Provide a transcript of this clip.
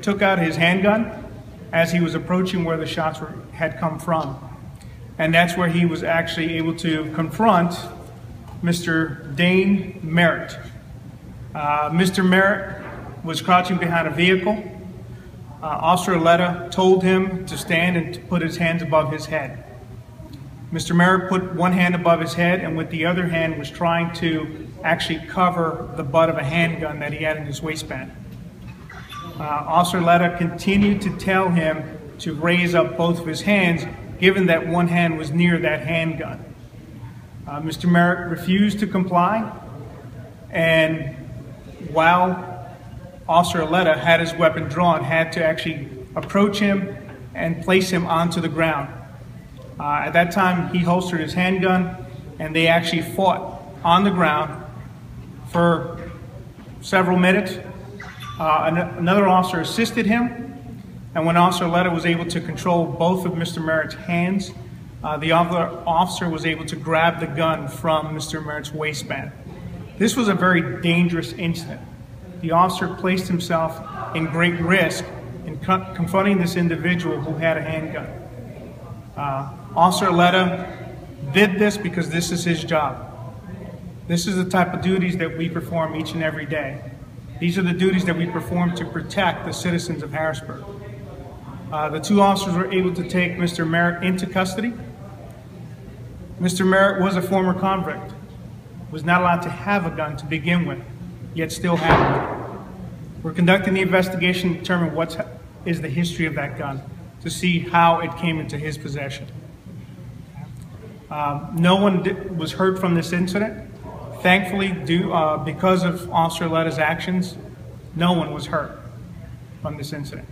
took out his handgun as he was approaching where the shots had come from. And that's where he was actually able to confront Mr. Dane Merritt. Mr. Merritt was crouching behind a vehicle. Officer Olivera told him to stand and to put his hands above his head. Mr. Merritt put one hand above his head and with the other hand was trying to actually cover the butt of a handgun that he had in his waistband. Officer Olivera continued to tell him to raise up both of his hands, given that one hand was near that handgun. Mr. Merritt refused to comply, and while Officer Olivera had his weapon drawn, had to actually approach him and place him onto the ground. At that time, he holstered his handgun, and they actually fought on the ground for several minutes. Another officer assisted him, and when Officer Olivera was able to control both of Mr. Merritt's hands, the other officer was able to grab the gun from Mr. Merritt's waistband. This was a very dangerous incident. The officer placed himself in great risk in confronting this individual who had a handgun. Officer Olivera did this because this is his job. This is the type of duties that we perform each and every day. These are the duties that we perform to protect the citizens of Harrisburg. The two officers were able to take Mr. Merritt into custody. Mr. Merritt was a former convict, was not allowed to have a gun to begin with, yet still had one. We're conducting the investigation to determine what is the history of that gun, to see how it came into his possession. No one was hurt from this incident. Thankfully, because of Officer Olivera's actions, no one was hurt from this incident.